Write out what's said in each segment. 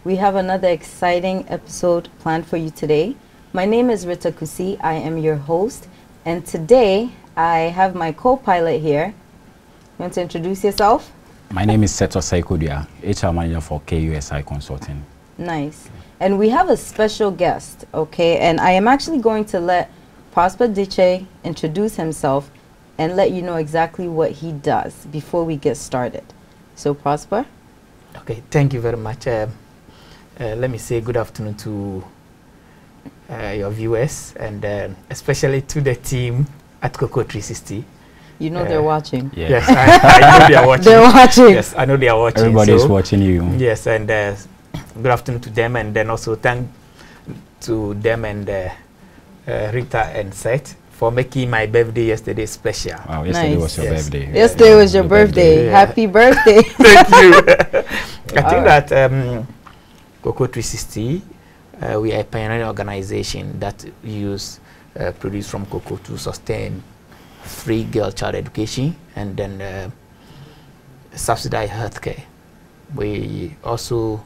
We have another exciting episode planned for you today. My name is Rita Kusi. I am your host. And today, I have my co-pilot here. You want to introduce yourself? My name is Seth Osei Kodua, HR Manager for KUSI Consulting. Nice. And we have a special guest, okay? And I am actually going to let Prosper Dzitse introduce himself and let you know exactly what he does before we get started. So, Prosper? Okay, thank you very much. Let me say good afternoon to your viewers and especially to the team at Cocoa 360. You know they're watching. Yeah. Yes, I know they are watching. They're watching. Yes, I know they are watching. Everybody is watching you. Yes, and good afternoon to them, and then also thank to them and Rita and Seth for making my birthday yesterday special. Wow, yesterday Nice. was your birthday. Yesterday was your birthday. Yeah. Happy birthday. Thank you. I think that Cocoa 360, we are a pioneering organization that use produce from cocoa to sustain free girl child education and then subsidized healthcare. We also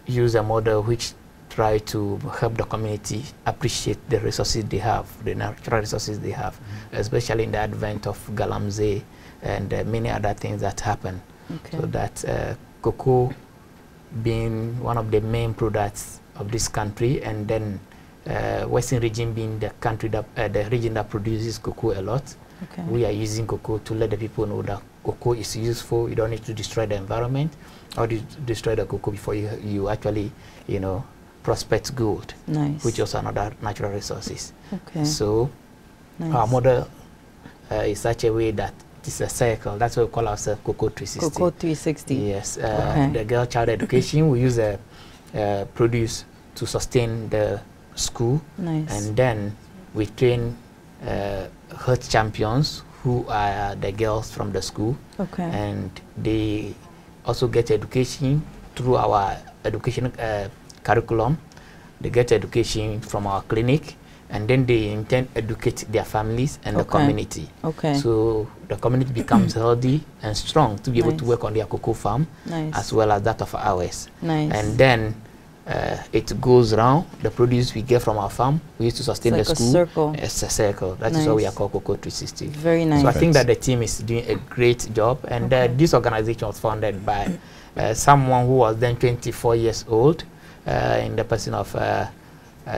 use a model which try to help the community appreciate the resources they have, the natural resources they have, especially in the advent of galamsey and many other things that happen. Okay. So that cocoa being one of the main products of this country, and then Western region being the country that the region that produces cocoa a lot. Okay. We are using cocoa to let the people know that cocoa is useful. You don't need to destroy the environment or destroy the cocoa before you actually, you know, prospect gold, Nice. which is another natural resources. Okay. So Nice. our model is such a way that it's a circle. That's what we call ourselves Cocoa 360. Cocoa 360. Yes. Okay. The girl child education, we use produce to sustain the school, Nice. and then we train health champions who are the girls from the school, Okay. and they also get education through our education curriculum. They get education from our clinic, and then they intend educate their families and the Okay. community. Okay. So the community becomes healthy and strong to be able Nice. to work on their cocoa farm Nice. as well as that of ours. Nice. And then it goes around. The produce we get from our farm, we used to sustain It's the like a school. circle. It's a circle. That is Nice. why we are called Cocoa 360. Very nice. So I think that the team is doing a great job, and Okay. this organization was founded by someone who was then 24 years old, in the person of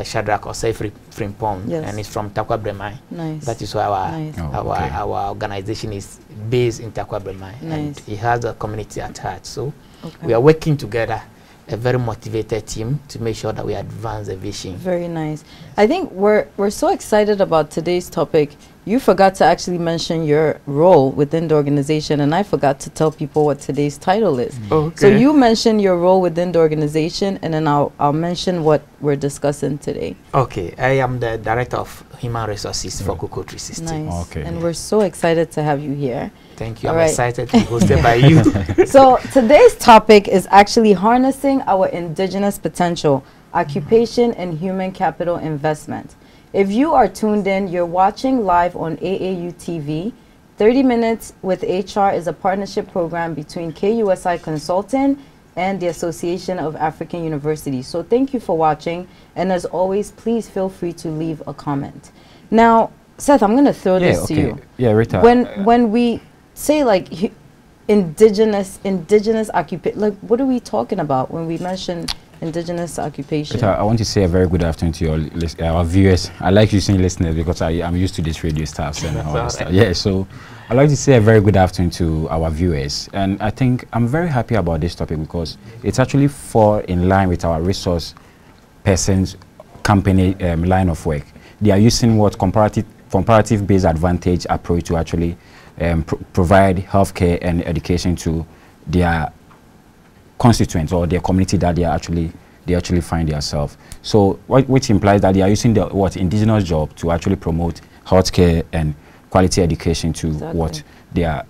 Shadrach Osei Frimpong, Yes. and he's from Takwa Bremai. Nice. That is why our Nice. Oh, okay. our organization is based in Takwa Bremai, and Nice. he has a community at heart. So Okay. we are working together, a very motivated team, to make sure that we advance the vision. Very nice. I think we're so excited about today's topic. You forgot to actually mention your role within the organization, and I forgot to tell people what today's title is. Okay. So you mentioned your role within the organization, and then I'll mention what we're discussing today. Okay, I am the director of human resources for Cocoa 360. Nice. Okay. And we're so excited to have you here. Thank you. All I'm right. excited to be hosted by you. So today's topic is actually harnessing our indigenous potential, occupation and human capital investment. If you are tuned in, you're watching live on AAU TV. 30 Minutes with HR is a partnership program between KUSI Consulting and the Association of African Universities. So thank you for watching, and as always, please feel free to leave a comment. Now, Seth, I'm going to throw this to you. Yeah, Rita. When we say like indigenous occupation, like what are we talking about when we mention indigenous occupation? Rita, I want to say a very good afternoon to your our viewers. I like using listeners because I'm used to this radio stuff and all that stuff. Yeah, so I'd like to say a very good afternoon to our viewers. And I think I'm very happy about this topic because it's actually fall in line with our resource persons company line of work. They are using what comparative based advantage approach to actually provide healthcare and education to their constituents or their community that they actually find themselves. So which implies that they are using the indigenous job to actually promote healthcare and quality education to what they are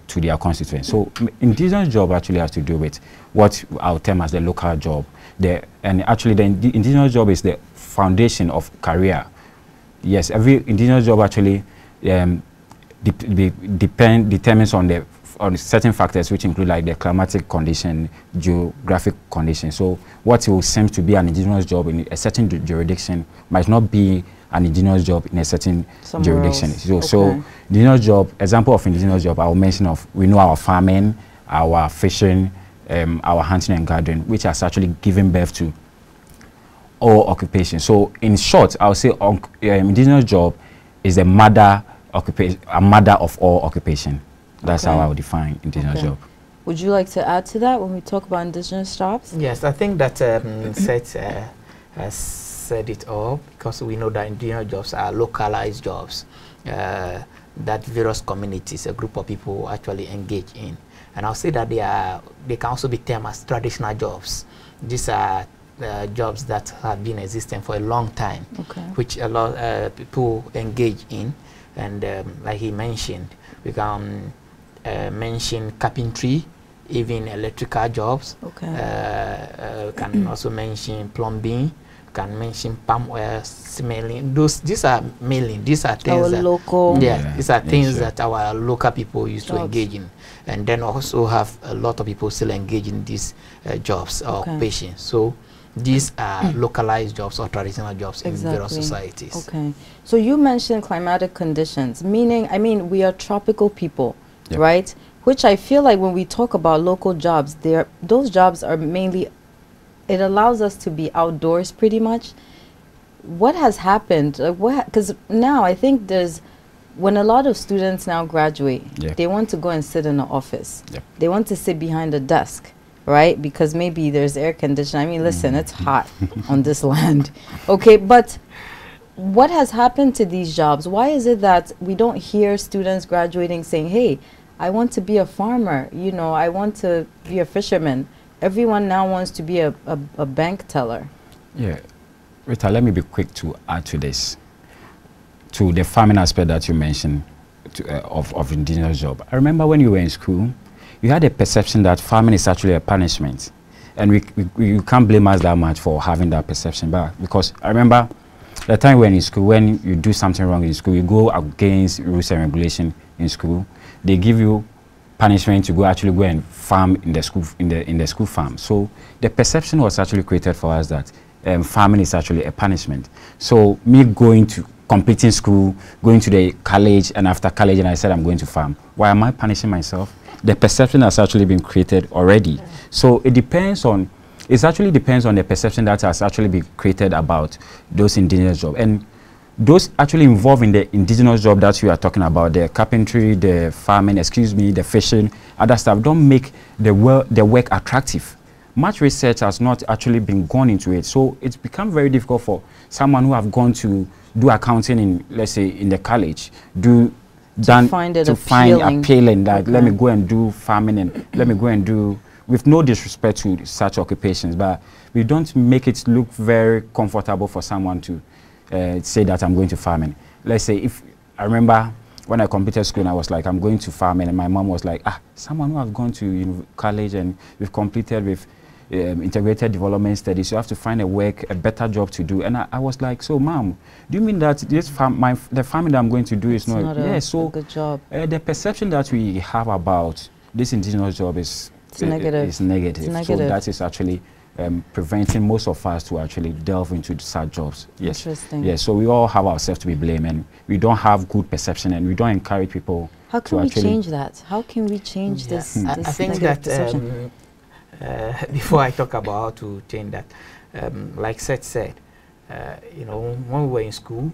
to their constituents. So indigenous job actually has to do with what I'll term as the local job. And actually the indigenous job is the foundation of career. Yes, every indigenous job actually determines on the on certain factors which include like the climatic condition, geographic condition. So what will seem to be an indigenous job in a certain jurisdiction might not be an indigenous job in a certain jurisdiction. So indigenous job, example of indigenous job, I will mention we know our farming, our fishing, our hunting and gathering, which has actually given birth to all occupations. So in short, I would say indigenous job is the mother occupation, a mother of all occupation. That's how I would define indigenous job. Would you like to add to that when we talk about indigenous jobs? Yes, I think that Seth has said it all, because we know that indigenous jobs are localized jobs that various communities, a group of people actually engage in. And I'll say that they can also be termed as traditional jobs. These are jobs that have been existing for a long time, which a lot of people engage in. And like he mentioned, we can mention carpentry, even electrical jobs. Can also mention plumbing. Can mention palm oil, smelling. These are mainly, these are things that local. These are things that our local people used to engage in, and then also have a lot of people still engage in these jobs or occupations. So these are localized jobs or traditional jobs in various societies. So you mentioned climatic conditions, meaning, I mean, we are tropical people, right? Which I feel like when we talk about local jobs, those jobs are mainly, it allows us to be outdoors pretty much. What has happened? Because now I think when a lot of students now graduate, they want to go and sit in the office. They want to sit behind a desk, right? Because maybe there's air conditioning. I mean, listen, it's hot on this land. But what has happened to these jobs? Why is it that we don't hear students graduating saying, hey, I want to be a farmer, you know, I want to be a fisherman? Everyone now wants to be a bank teller. Yeah. Rita, let me be quick to add to this, to the farming aspect that you mentioned of indigenous job. I remember when you were in school, you had a perception that farming is actually a punishment. And you can't blame us that much for having that perception back. Because I remember the time when in school, when you do something wrong in school, you go against rules and regulation in school, they give you punishment to go and farm in the school in the school farm. So the perception was actually created for us that farming is actually a punishment. So me completing school, going to the college, and after college, and I said I'm going to farm. Why am I punishing myself? The perception has actually been created already. So it actually depends on the perception that has actually been created about those indigenous jobs. And those actually involved in the indigenous job that you are talking about, the carpentry, the farming, the fishing, other stuff, don't make the work attractive. Much research has not actually been gone into it. So it's become very difficult for someone who have gone to do accounting in, let's say, in the college, find appealing that let me go and do farming and let me go and do, with no disrespect to such occupations, but we don't make it look very comfortable for someone to say that I'm going to farming. Let's say, if I remember when I completed school and I was like, I'm going to farming, and my mom was like, someone who have gone to college and we've completed with integrated development studies, you have to find a better job to do. And I was like, so mom, do you mean that this the farming that I'm going to do is not a good job? The perception that we have about this indigenous job is negative. So that is actually preventing most of us to actually delve into such jobs. Interesting. Yes, so we all have ourselves to be blamed, and we don't have good perception, and we don't encourage people. How can we change that? How can we change this? I think that before I talk about how to change that, like Seth said, you know, when we were in school,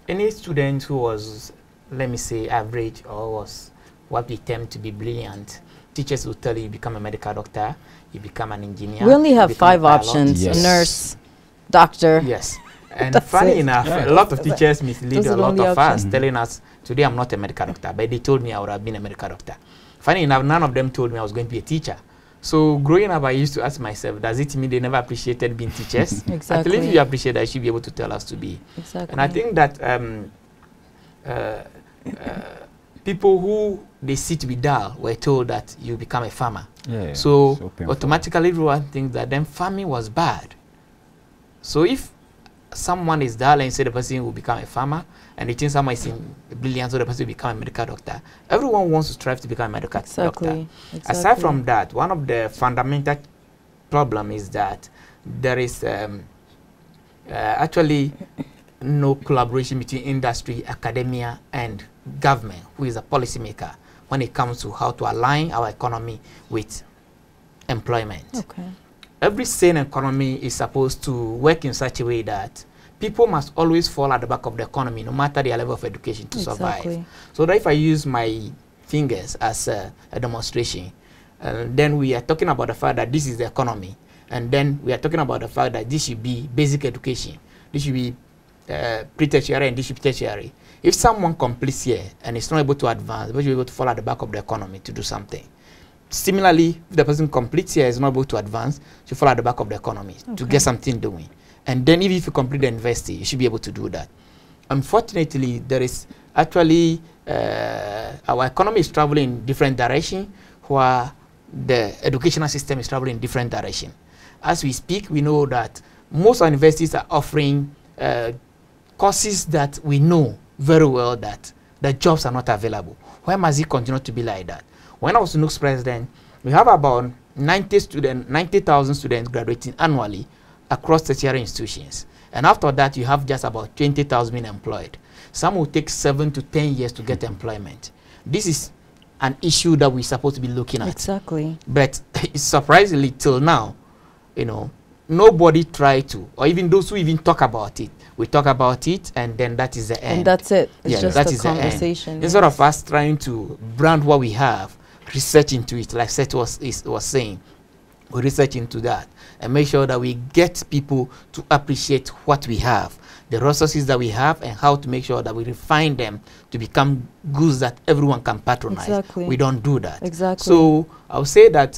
any student who was, let me say, average or was what we term to be brilliant, teachers will tell you become a medical doctor, you become an engineer. We only have 5 options: nurse, doctor. Yes. And funny enough, a lot of teachers mislead a lot of us, telling us, today I'm not a medical doctor, but they told me I would have been a medical doctor. Funny enough, none of them told me I was going to be a teacher. So growing up, I used to ask myself, does it mean they never appreciated being teachers? Exactly. At least if you appreciate that, you should be able to tell us to be. Exactly. And I think that people who they see to be dull were told that you become a farmer. So automatically everyone thinks that then farming was bad. So if someone is dull and say the person will become a farmer, and you think someone is brilliant, so the person will become a medical doctor. Everyone wants to strive to become a medical doctor. Exactly. Aside from that, one of the fundamental problem is that there is actually no collaboration between industry, academia, and government, who is a policymaker, when it comes to how to align our economy with employment. Okay. Every sane economy is supposed to work in such a way that people must always fall at the back of the economy, no matter their level of education, to survive. So that if I use my fingers as a demonstration, then we are talking about the fact that this is the economy, and then we are talking about the fact that this should be basic education, this should be pre-tertiary, and this should be tertiary. If someone completes here and is not able to advance, but you're able to fall at the back of the economy to do something. Similarly, if the person completes here is not able to advance, you fall at the back of the economy to get something doing. And then even if you complete the university, you should be able to do that. Unfortunately, there is actually, our economy is traveling in different direction, while the educational system is traveling in different direction. As we speak, we know that most universities are offering courses that we know very well that the jobs are not available. Why must it continue to be like that? When I was NUC's president, we have about 90,000 students graduating annually across tertiary institutions. And after that, you have just about 20,000 being employed. Some will take 7 to 10 years to get employment. This is an issue that we're supposed to be looking at. Exactly. But surprisingly, till now, you know, nobody tried to, or even those who even talk about it. We talk about it, and then that is the end. And that's it. It's just that a is conversation. Instead of us trying to brand what we have, research into it, like Seth was saying, we research into that and make sure that we get people to appreciate what we have, the resources that we have, and how to make sure that we refine them to become goods that everyone can patronize. Exactly. We don't do that. Exactly. So I would say that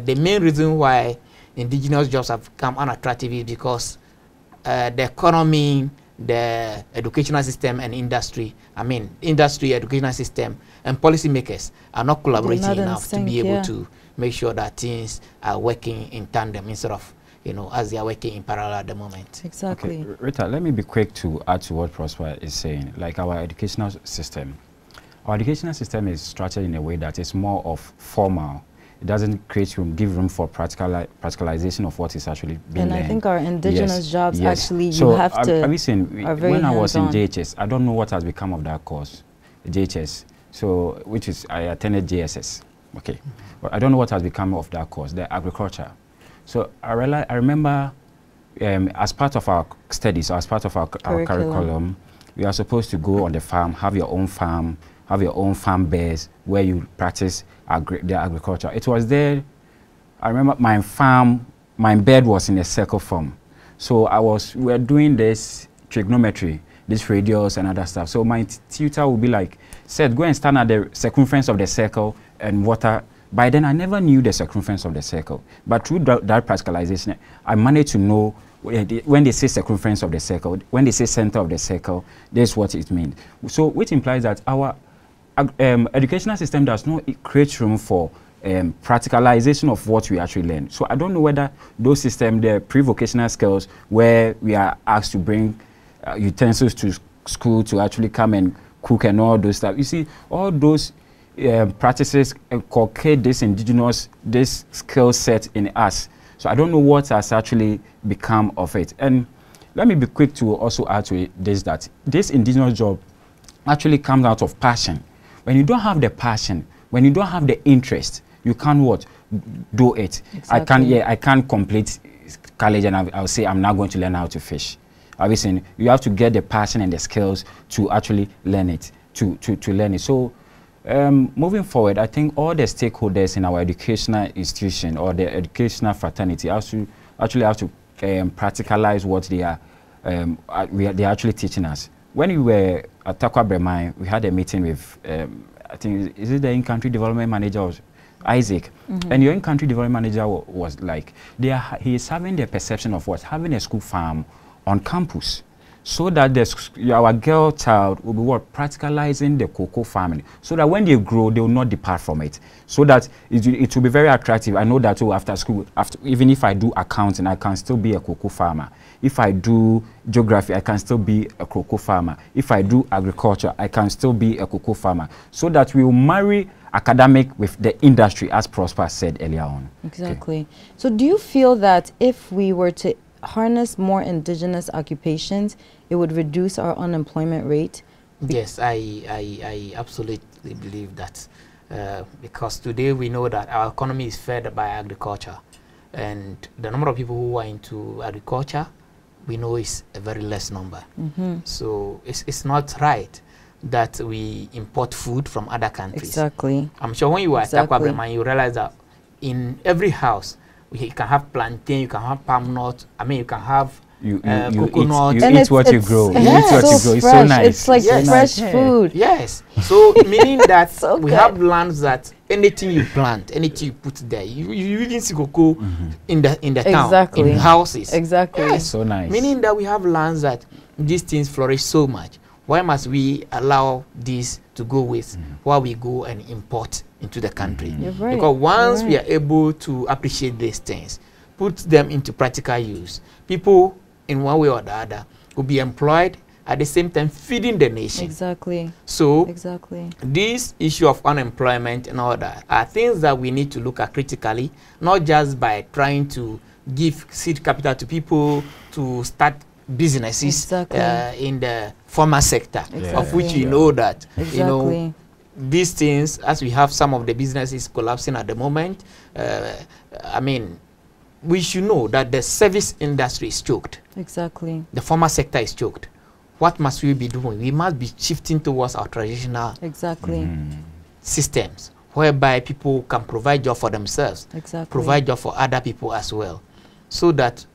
the main reason why indigenous jobs have become unattractive is because the economy, the educational system, and industry, educational system, and policymakers are not collaborating enough to be able to make sure that things are working in tandem instead of, you know, as they are working in parallel at the moment. Exactly. Okay, Rita, let me be quick to add to what Prosper is saying. Like our educational system is structured in a way that is more of formal. It doesn't give room for practicalization of what is actually being learned. And I think our indigenous jobs actually, so you have to. When I was in JHS, I don't know what has become of that course, JHS. So, I attended JSS. Okay, but I don't know what has become of that course, the agriculture. So I remember, as part of our studies, as part of our curriculum, we are supposed to go on the farm, have your own farm base where you practice the agriculture. It was there. I remember my bed was in a circle form. So we were doing this trigonometry, this radius and other stuff. So my tutor would be like, Seth, go and stand at the circumference of the circle and water. By then, I never knew the circumference of the circle. But through that practicalization, I managed to know when they say circumference of the circle, when they say center of the circle, this is what it means. So which implies that our educational system does not create room for practicalization of what we actually learn. So I don't know whether those systems, the pre-vocational skills, where we are asked to bring utensils to school to actually come and cook and all those stuff. You see, all those practices inculcate this skill set in us. So I don't know what has actually become of it. And let me be quick to also add to it that this indigenous job actually comes out of passion. When you don't have the passion, when you don't have the interest, you can't do it. Exactly. I can't complete college and I'll say I'm not going to learn how to fish. Obviously, you have to get the passion and the skills to actually learn it, to learn it. So moving forward, I think all the stakeholders in our educational institution or the educational fraternity actually have to practicalize what they're actually teaching us. When we were at Takwa Bremai, we had a meeting with, I think, is it the in-country development manager, Isaac? And your in-country development manager was like, he is having the perception of having a school farm on campus. so that our girl child will be what, practicalizing the cocoa farming, so that when they grow, they will not depart from it, so that it will be very attractive. I know that after school, even if I do accounting, I can still be a cocoa farmer. If I do geography, I can still be a cocoa farmer. If I do agriculture, I can still be a cocoa farmer, so that we will marry academic with the industry, as Prosper said earlier on. Exactly. Okay. So do you feel that if we were to harness more indigenous occupations, it would reduce our unemployment rate? Yes, I absolutely believe that, because today we know that our economy is fed by agriculture, and the number of people who are into agriculture, we know is a very less number. So it's not right that we import food from other countries. Exactly. I'm sure when you are at Takwa Breman, you realize that in every house, you can have plantain, you can have palm nut, I mean, you can have coconut. You eat what you grow. You eat what you grow. It's so nice. It's like fresh food. Yes. So meaning that we have lands that anything you plant, anything you put there, you even see cocoa in the town, in houses. Exactly. Yes. So nice. Meaning that we have lands that these things flourish so much. Why must we allow this to go with while we go and import into the country? You're right. Because once we are able to appreciate these things, put them into practical use, people in one way or the other will be employed, at the same time feeding the nation. Exactly. So this issue of unemployment and all that are things that we need to look at critically, not just by trying to give seed capital to people to start businesses in the formal sector, of which you know that you know these things, as we have some of the businesses collapsing at the moment. I mean, we should know that the service industry is choked. Exactly. The formal sector is choked. What must we be doing? We must be shifting towards our traditional systems, whereby people can provide job for themselves, provide job for other people as well, so that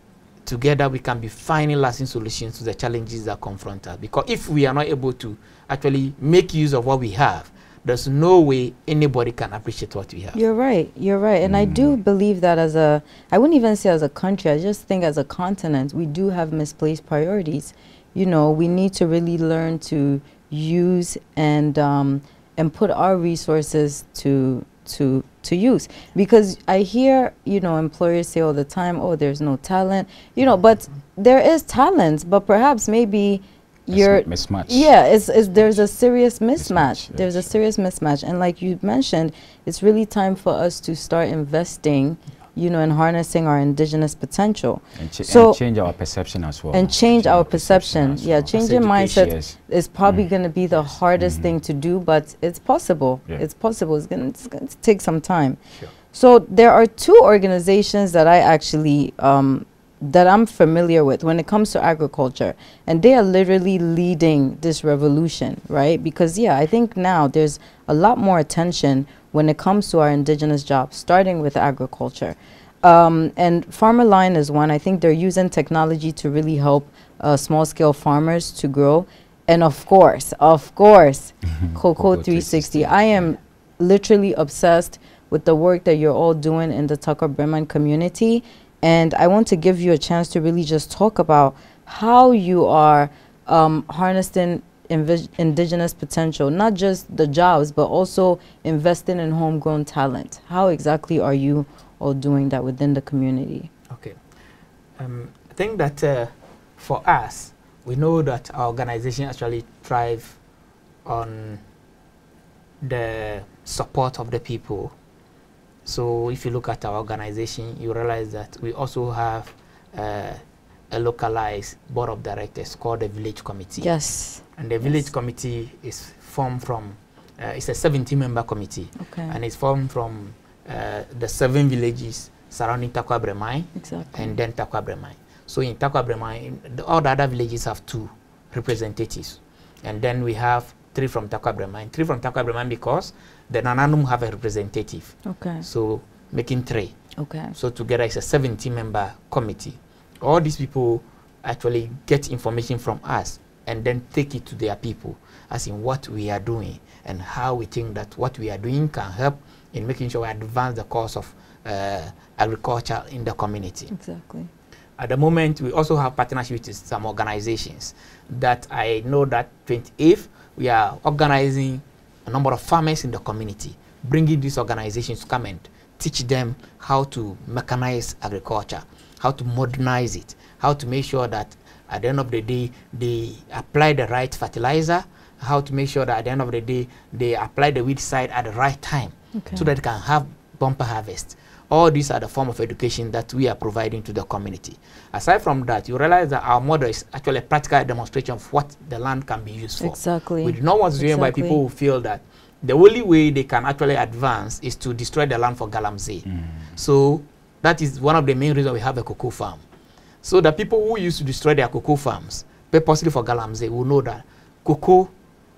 together we can be finding lasting solutions to the challenges that confront us. Because if we are not able to actually make use of what we have, there's no way anybody can appreciate what we have. You're right. You're right. And I do believe that as a, I wouldn't even say as a country, I just think as a continent, we do have misplaced priorities. You know, we need to really learn to use and put our resources to use. Because I hear, you know, employers say all the time, oh, there's no talent, you know, but there is talent, but perhaps maybe you're mismatch. Yeah, there's a serious mismatch. There's a serious mismatch. And like you mentioned, it's really time for us to start investing, you know, in harnessing our indigenous potential. And change our perception as well. And change our perception. Yeah, changing mindset is probably going to be the hardest thing to do, but it's possible. It's possible. It's going to take some time. So there are two organizations that I actually that I'm familiar with when it comes to agriculture, and they are literally leading this revolution, right? Because I think now there's a lot more attention when it comes to our indigenous jobs, starting with agriculture. And Farmer Line is one. I think they're using technology to really help small-scale farmers to grow. And of course, Cocoa 360. I am literally obsessed with the work that you're all doing in the Takwa Breman community. And I want to give you a chance to really just talk about how you are harnessing indigenous potential, not just the jobs, but also investing in homegrown talent. How exactly are you all doing that within the community? Okay. I think that for us, we know that our organization actually thrives on the support of the people. So if you look at our organization, you realize that we also have a localized board of directors called the village committee. Yes. And the village committee is formed from, it's a 17-member committee. And it's formed from the 7 villages surrounding Takwa Breman and then Takwa Breman. So in Takwa Breman, all the other villages have 2 representatives. And then we have 3 from Takwa Breman. 3 from Takwa Breman because the Nananum have a representative. So making 3. So together it's a 17-member committee. All these people actually get information from us and then take it to their people, as in what we are doing and how we think that what we are doing can help in making sure we advance the cause of agriculture in the community. At the moment, we also have partnership with some organizations that I know that 28th, we are organizing a number of farmers in the community, bringing these organizations to come and teach them how to mechanize agriculture, how to modernize it, how to make sure that at the end of the day, they apply the right fertilizer, how to make sure that at the end of the day, they apply the weedicide at the right time, so that they can have bumper harvest. All these are the form of education that we are providing to the community. Aside from that, you realize that our model is actually a practical demonstration of what the land can be used for. Exactly. We do not want to do it by people who feel that the only way they can actually advance is to destroy the land for galamsey. So that is one of the main reasons we have a cocoa farm. So the people who used to destroy their cocoa farms purposely for galamsey will know that cocoa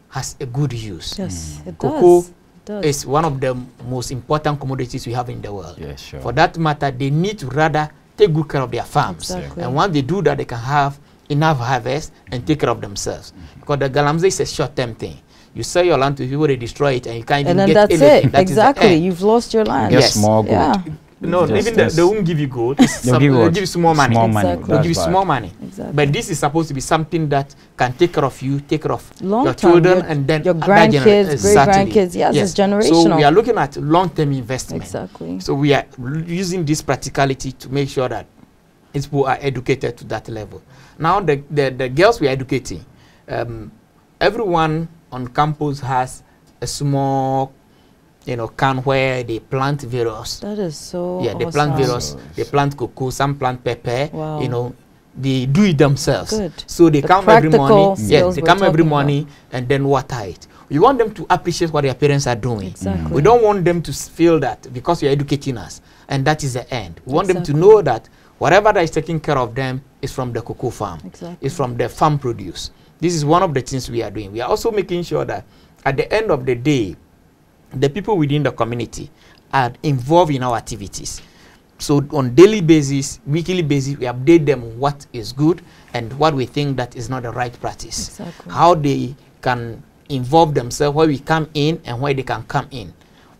has a good use. Yes, it cocoa does. is one of the most important commodities we have in the world. Yes, sure. For that matter, they need to rather take good care of their farms. Exactly. And once they do that, they can have enough harvest and take care of themselves. Because the galamsey is a short-term thing. You sell your land to people, they destroy it, and you can't even get anything. And then that's it. That exactly. You've lost your land. Yes. Small gold. Yeah. No, even they won't give you gold. They'll give you small money. Exactly. They'll give you small money. Exactly. But this is supposed to be something that can take care of you, take care of your Term, children, and then your grandkids, great-grandkids. Yes, it's generational. So we are looking at long-term investment. Exactly. So we are using this practicality to make sure that people are educated to that level. Now the girls we are educating, everyone on campus has a small can where they plant various. That is so they awesome. plant various. They plant cocoa, some plant pepper. Wow. They do it themselves. Good. So they come every morning. Yes, they come every morning and then water it. We want them to appreciate what their parents are doing. Exactly. We don't want them to feel that because you're educating us and that is the end. We want them to know that whatever that is taking care of them is from the cocoa farm. Exactly. It's from the farm produce. This is one of the things we are doing. We are also making sure that at the end of the day, the people within the community are involved in our activities. So on daily basis, weekly basis, we update them what is good and what we think that is not the right practice. Exactly. How they can involve themselves, where we come in and where they can come in.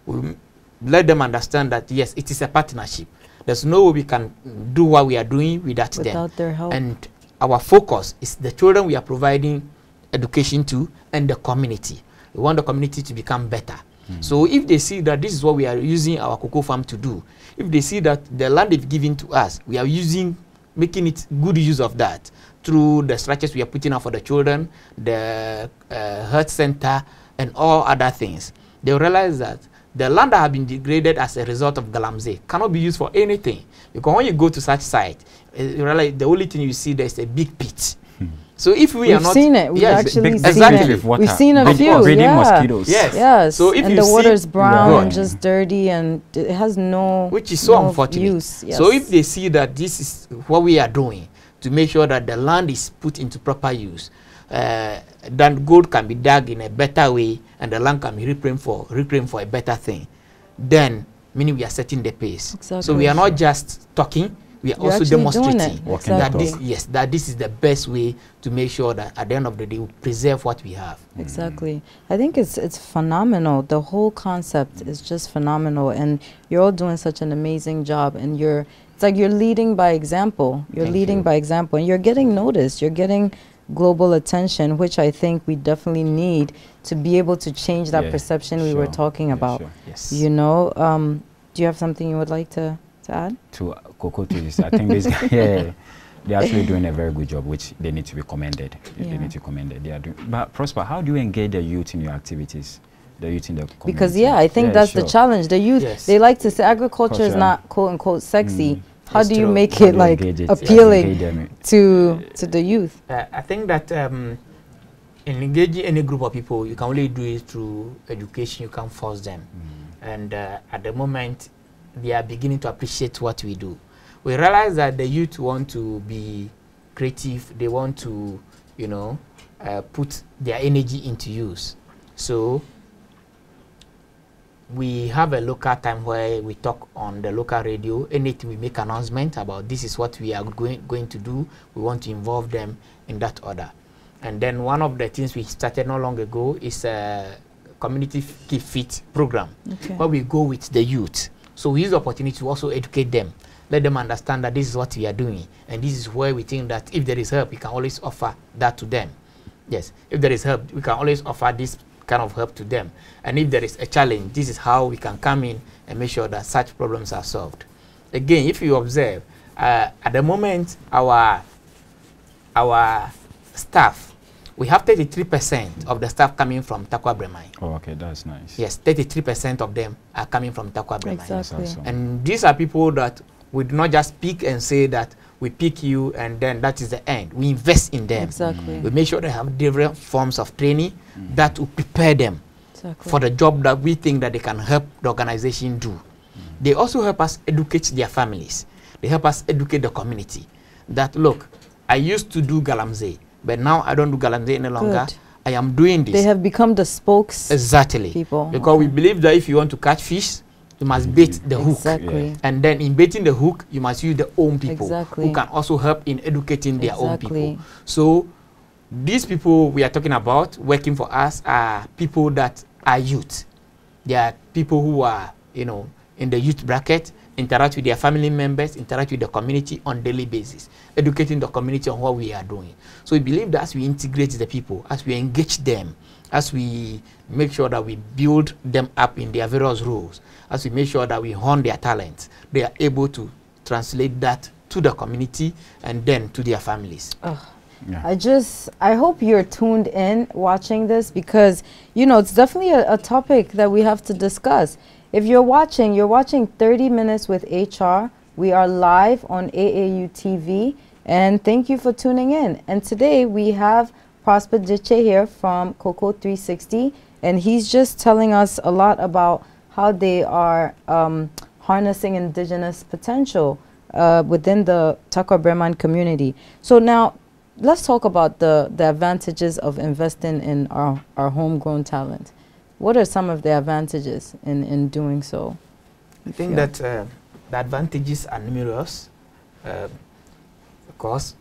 We let them understand that yes, it is a partnership. There's no way we can do what we are doing without them. Their help. And our focus is the children we are providing education to and the community. We want the community to become better. So if they see that this is what we are using our cocoa farm to do, if they see that the land they've given to us, we are making it good use of that through the structures we are putting out for the children, the health center, and all other things, they realize that the land that has been degraded as a result of galamsey cannot be used for anything. Because when you go to such site, you realize the only thing you see there is a big pit. So if we've seen it, we've actually seen exactly. it. We've seen a few, breeding mosquitoes. Yes. So if and the water is brown and just dirty, and it has no, which is so unfortunate. Use. Yes. So if they see that this is what we are doing to make sure that the land is put into proper use, then gold can be dug in a better way, and the land can be reclaimed for a better thing. Then, meaning we are setting the pace. Exactly. So we are not just talking. We are also demonstrating exactly. that this is the best way to make sure that at the end of the day we preserve what we have. Exactly. I think it's phenomenal. The whole concept is just phenomenal, and you're all doing such an amazing job. And it's like you're leading by example. You're leading by example, and you're getting noticed. You're getting global attention, which I think we definitely need to be able to change that perception we were talking about. Yes. You know, do you have something you would like to add? To cocoa trees, I think they're actually doing a very good job, which they need to be commended. They need to be commended. They are doing. But Prosper, how do you engage the youth in your activities? The youth in the community? Because I think that's the challenge. The youth, they like to say agriculture is not quote unquote sexy. How do you make it like appealing to the youth? I think that in engaging any group of people, you can only do it through education. You can't force them. And at the moment, they are beginning to appreciate what we do. We realize that the youth want to be creative. They want to, put their energy into use. So we have a local time where we talk on the local radio. Anything we make announcement about, this is what we are going to do. We want to involve them in that order. And then one of the things we started not long ago is a community keep fit program, where we go with the youth. So we use the opportunity to also educate them let them understand that this is what we are doing, and this is where we think that if there is help, we can always offer that to them. Yes, if there is help, we can always offer this kind of help to them. And if there is a challenge, this is how we can come in and make sure that such problems are solved. Again, if you observe, at the moment, our staff, we have 33% of the staff coming from Takwa Bremai. Oh, okay, that's nice. Yes, 33% of them are coming from Takwa Bremai. Exactly. And these are people that we do not just pick and say that we pick you and then that is the end. We invest in them. Exactly. We make sure they have different forms of training that will prepare them for the job that we think that they can help the organization do. They also help us educate their families. They help us educate the community. That, look, I used to do Galamsey, but now I don't do Galamsey any longer. Good. I am doing this. They have become the spokes exactly people. Because we believe that if you want to catch fish, you must bait the hook. Exactly. And then in baiting the hook, you must use their own people Exactly. who can also help in educating their own people. So these people we are talking about working for us are people that are youth. They are people who are, you know, in the youth bracket, interact with their family members, interact with the community on a daily basis, educating the community on what we are doing. So we believe that as we integrate the people, as we engage them, as we make sure that we build them up in their various roles, as we make sure that we hone their talents, they are able to translate that to the community and then to their families. Yeah. I hope you're tuned in watching this, because, you know, it's definitely a topic that we have to discuss. If you're watching 30 Minutes with HR. We are live on AAU TV, and thank you for tuning in. And today we have Prosper Dzitse here from Cocoa 360, and he's just telling us a lot about how they are harnessing indigenous potential within the Takwa Breman community. So now, let's talk about the advantages of investing in our homegrown talent. What are some of the advantages in doing so? I think that the advantages are numerous, because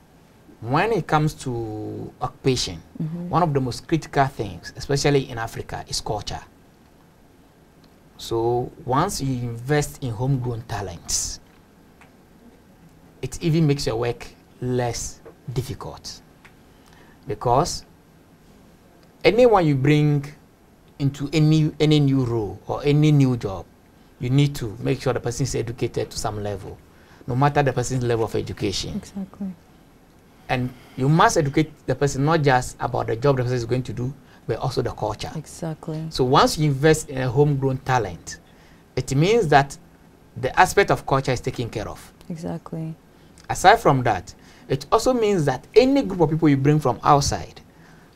when it comes to occupation, one of the most critical things, especially in Africa, is culture. So once you invest in homegrown talents, it even makes your work less difficult, because anyone you bring into any new role or any new job, you need to make sure the person is educated to some level, no matter the person's level of education. Exactly. And you must educate the person not just about the job the person is going to do, but also the culture. Exactly. So once you invest in a homegrown talent, it means that the aspect of culture is taken care of. Exactly. Aside from that, it also means that any group of people you bring from outside,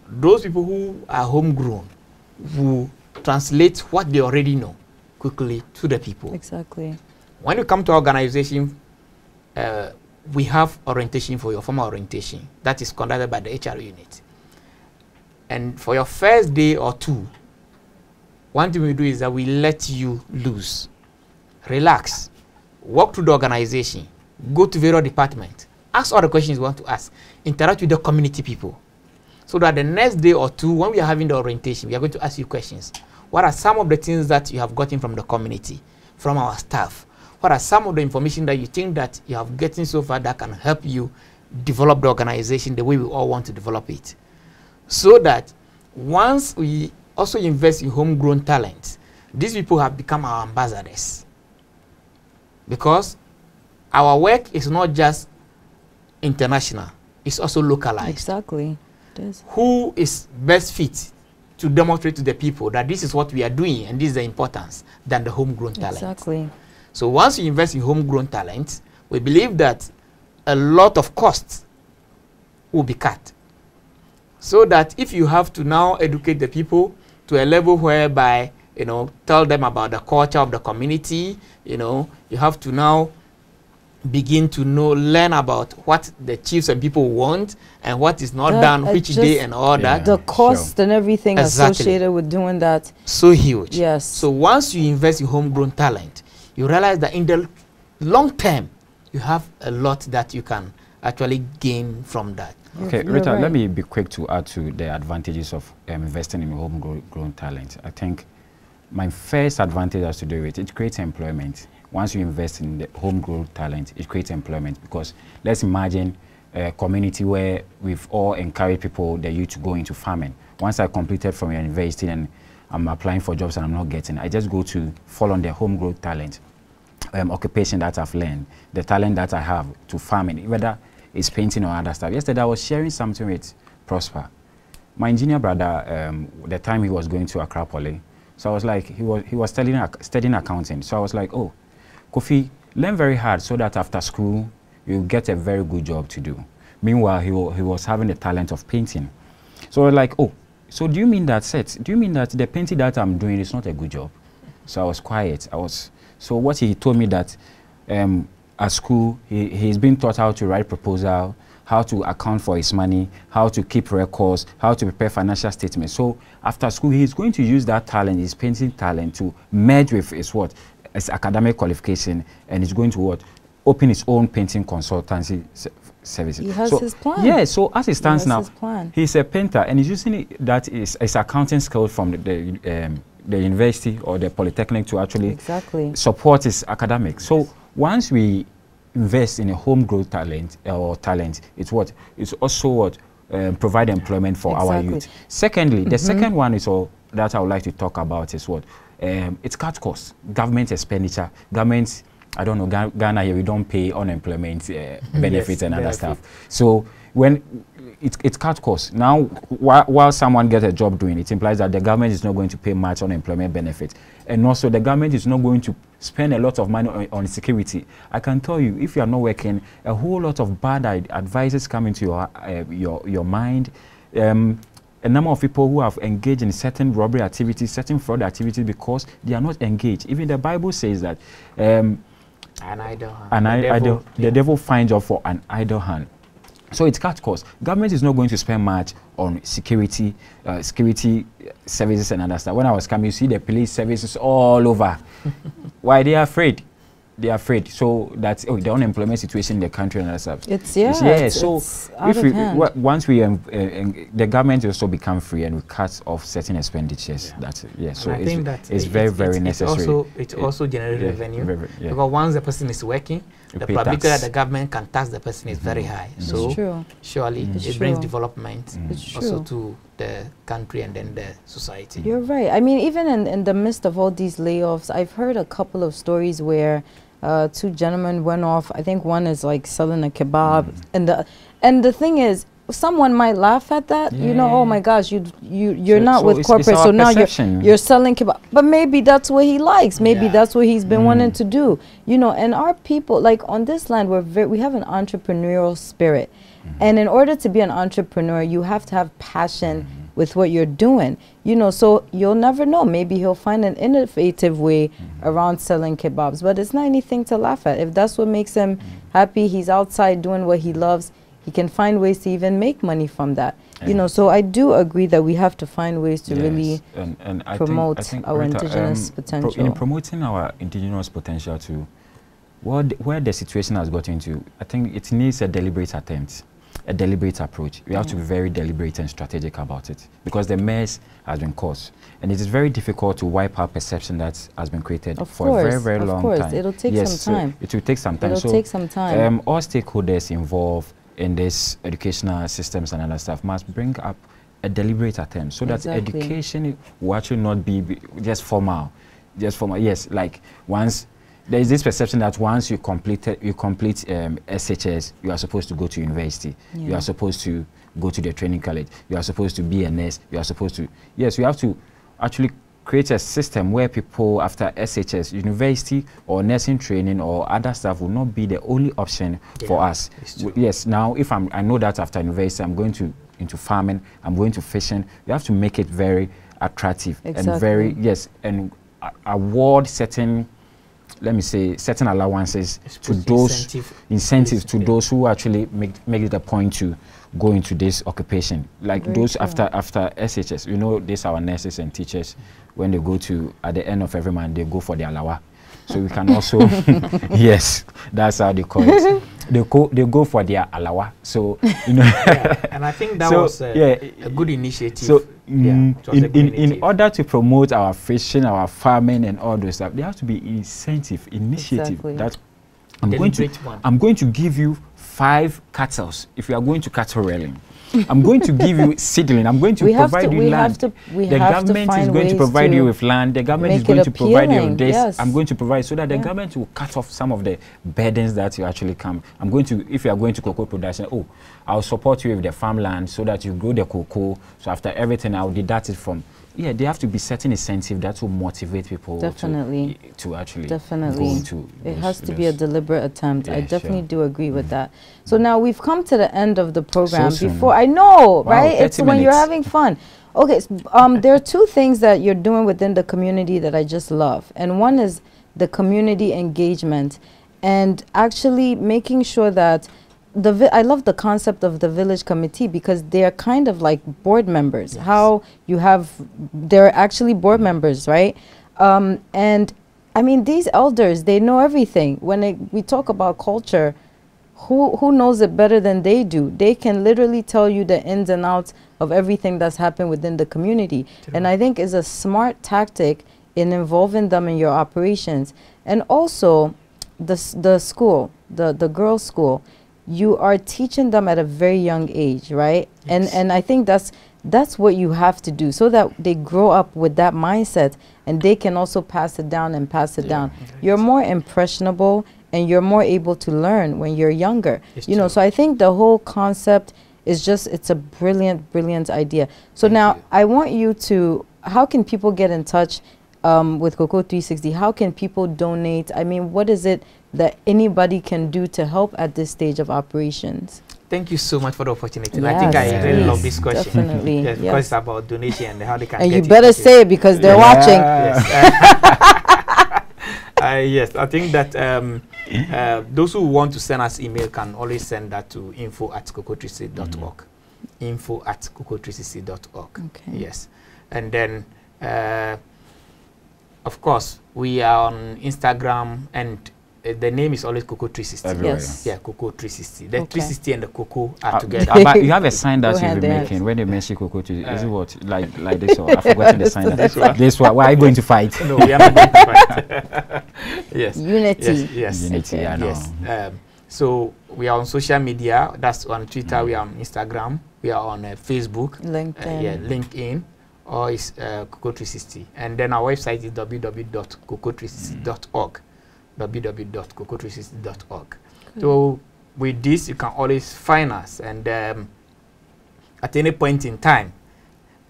those people who are homegrown will translate what they already know quickly to the people. Exactly. When you come to our organization, we have orientation for your formal orientation that is conducted by the HR unit. And for your first day or two, one thing we do is that we let you loose, relax, walk through the organization, go to various departments, ask all the questions you want to ask, interact with the community people. So that the next day or two, when we are having the orientation, we are going to ask you questions. What are some of the things that you have gotten from the community, from our staff? What are some of the information that you think that you have gotten so far that can help you develop the organization the way we all want to develop it? So that once we also invest in homegrown talent, these people have become our ambassadors. Because our work is not just international, it's also localized. Exactly. Who is best fit to demonstrate to the people that this is what we are doing and this is the importance than the homegrown talent? Exactly. So once you invest in homegrown talent, we believe that a lot of costs will be cut. So that if you have to now educate the people to a level whereby, you know, tell them about the culture of the community, you know, you have to now begin to learn about what the chiefs and people want and what is not done which day and all that. The cost and everything associated with doing that. So huge. Yes. So once you invest in homegrown talent, you realize that in the long term, you have a lot that you can actually gain from that. Okay, Rita, let me be quick to add to the advantages of investing in homegrown talent. I think my first advantage has to do with it creates employment. once you invest in the homegrown talent, it creates employment. Because let's imagine a community where we've all encouraged people, the youth, to go into farming. Once I completed from university and I'm applying for jobs and I'm not getting, I just go to fall on the homegrown talent, occupation that I've learned, the talent that I have to farming, whether it's painting or other stuff. Yesterday I was sharing something with Prosper. My engineer brother, the time he was going to Accra Poly, so I was like, he was studying accounting. So I was like, oh, Kofi, learn very hard so that after school you get a very good job to do. Meanwhile, he was having the talent of painting. So I was like, oh, so do you mean that, Seth? Do you mean that the painting that I'm doing is not a good job? So I was quiet. So what he told me that at school, he's been taught how to write proposal, how to account for his money, how to keep records, how to prepare financial statements. So after school, he's going to use that talent, his painting talent, to merge with his academic qualification, and he's going to open his own painting consultancy services. He has his plan. Yeah, so as it stands now, he's a painter, and he's using his accounting skills from the university or the polytechnic to actually support his academics. So once we invest in a homegrown talent, it's also provide employment for our youth. Secondly, the second one is that I would like to talk about is it's cut costs, government expenditure, government. I don't know, Ghana here, we don't pay unemployment benefits and other stuff. So when it cut costs, now while someone gets a job doing, it implies that the government is not going to pay much unemployment benefits. And also the government is not going to spend a lot of money on security. I can tell you, if you are not working, a whole lot of bad advices come into your mind. A number of people who have engaged in certain robbery activities, certain fraud activities because they are not engaged. Even the Bible says that an idle hand. The devil finds job for an idle hand. So it cuts costs. Government is not going to spend much on security services and other stuff. When I was coming, you see the police services all over. Why? They are afraid. They are afraid. So that's the unemployment situation in the country and other stuff. So if once we the government also become free and we cut off certain expenditures. That's it. So I think that it's very necessary. It also generates revenue because once the person is working, the probability that the government can tax the person is very high. So surely it brings development also to the country and then the society. You're right. I mean, even in the midst of all these layoffs, I've heard a couple of stories where two gentlemen went off. I think one is like selling a kebab, and the thing is, someone might laugh at that. You know, oh my gosh, you're not with corporate, so now you're selling kebab. But maybe that's what he likes. Maybe that's what he's been wanting to do. You know, and our people, like on this land, we have an entrepreneurial spirit, and in order to be an entrepreneur, you have to have passion with what you're doing. You know, so you'll never know. Maybe he'll find an innovative way around selling kebabs, but it's not anything to laugh at. If that's what makes him happy, he's outside doing what he loves. He can find ways to even make money from that. You know, so I do agree that we have to find ways to really promote our indigenous potential. In promoting our indigenous potential to where the situation has gotten to, I think it needs a deliberate attempt, a deliberate approach. We have to be very deliberate and strategic about it because the mess has been caused. And it is very difficult to wipe out perception that has been created for a very, very long time. Of course, it'll take some time. It will take some time. It'll take some time. All stakeholders involved in this educational systems and other stuff must bring up a deliberate attempt so that education will actually not be just formal. Yes, like once there is this perception that once you complete SHS, you are supposed to go to university. You are supposed to go to the training college. You are supposed to be a nurse. You are supposed to you have to actually create a system where people after SHS, university or nursing training or other stuff will not be the only option for us. Yes, now if I know that after university I'm going into farming, I'm going to fishing, you have to make it very attractive and very and award certain, let me say, certain allowances to those incentives to those who actually make it a point to go into this occupation. Like those after SHS, you know, these our nurses and teachers, when they go to, at the end of every month, they go for their alawa. So we can also, yes, that's how they call it. they go for their alawa. So you know, and I think that was a good initiative. So in order to promote our fishing, our farming, and all those stuff, there has to be initiative that I'm going to give you 5 cattle if you are going to cattle railing. I'm going to give you seedling. I'm going to provide you land. The government is going to provide you with land. The government is going to provide you with this. Yes. I'm going to provide so that the government will cut off some of the burdens that you actually come. I'm going to, if you are going to cocoa production, I'll support you with the farmland so that you grow the cocoa. So after everything, I'll deduct it from. Yeah, there have to be certain incentive that will motivate people to actually go into it has to be a deliberate attempt. I definitely do agree with that. So now we've come to the end of the program. Before I know, right? It's when you're having fun. Okay, there are 2 things that you're doing within the community that I just love. And one is the community engagement and actually making sure that I love the concept of the village committee because they're kind of like board members. Yes. How you have, they're actually board members, right? And I mean, these elders, they know everything. When we talk about culture, who knows it better than they do? They can literally tell you the ins and outs of everything that's happened within the community. And I think is a smart tactic in involving them in your operations. And also the school, the girls' school, you are teaching them at a very young age, right? Yes. And I think that's what you have to do so that they grow up with that mindset and they can also pass it down and pass it down. Right. You're more impressionable and you're more able to learn when you're younger. It's you know, so I think the whole concept is just, it's a brilliant, brilliant idea. So now I want you to, how can people get in touch with Cocoa 360? How can people donate? I mean, what is it that anybody can do to help at this stage of operations? Thank you so much for the opportunity. Yes, I think I really love this question. Definitely. Yes, because it's about donation and how they can and get you better say it because they're watching. Yes, I think that those who want to send us email can always send that to info@cocoa360.org. info@cocoa360.org. Okay. Yes. And then, of course, we are on Instagram and the name is always Cocoa 360. Yes. Yeah, Cocoa 360. The 360 and the Cocoa are together. But you have a sign that you'll be making when they mention Cocoa 360. Is it what? Like this one? I've forgotten the sign. This one. Why are you going to fight? No, we are not going to fight. Yes. Unity. Yes. Unity, I know. Yes. So we are on social media. That's on Twitter. We are on Instagram. We are on Facebook. LinkedIn. LinkedIn. Or is Cocoa 360. And then our website is www.cocoa360.org. www.cocoa360.org. So with this, you can always find us, and at any point in time,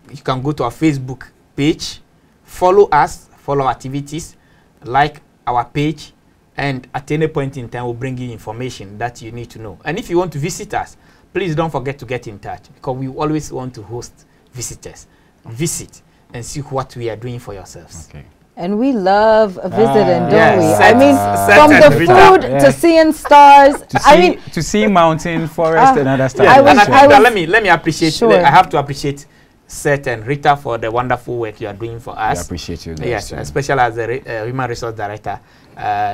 you can go to our Facebook page, follow us, follow our activities, like our page, and at any point in time, we'll bring you information that you need to know. And if you want to visit us, please don't forget to get in touch, because we always want to host visitors. Visit and see what we are doing for yourselves. Okay. And we love visiting, don't we? Seth, I mean, from the food to seeing stars. To see mountain, forest, and other stuff. Let me appreciate. Sure. I have to appreciate Seth and Rita for the wonderful work you are doing for us. I appreciate you. Yes, especially as the Human Resource Director.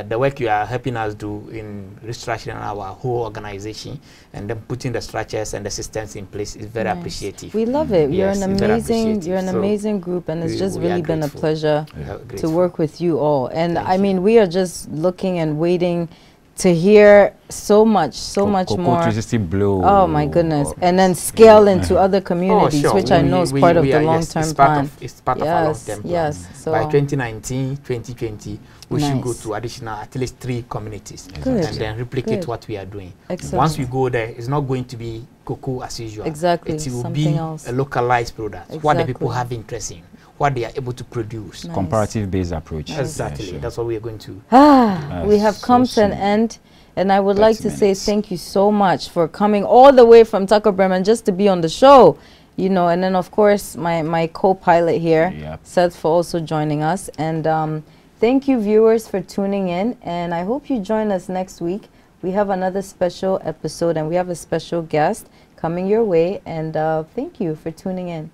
The work you are helping us do in restructuring our whole organization and then putting the structures and the systems in place is very appreciative. We love it. You're an amazing group, and it's just really been a pleasure to work with you all. And I mean, we are just looking and waiting to hear so much more. Blow. Oh my goodness. And then scale into other communities, which I know is part of the long-term plan. It's part of our long-term plan. Yes. So by 2019, 2020, we should go to additional at least 3 communities and then replicate what we are doing. Excellent. Once we go there, it's not going to be cocoa as usual. Exactly. It will be a localized product. What the people have interest in, what they are able to produce. Comparative based approach. Exactly. That's what we are going to. We have come to an end. And I would like to say thank you so much for coming all the way from Tucker Bremen just to be on the show. You know, and then of course my co-pilot here, Seth, for also joining us. And thank you viewers for tuning in, and I hope you join us next week. We have another special episode and we have a special guest coming your way, and thank you for tuning in.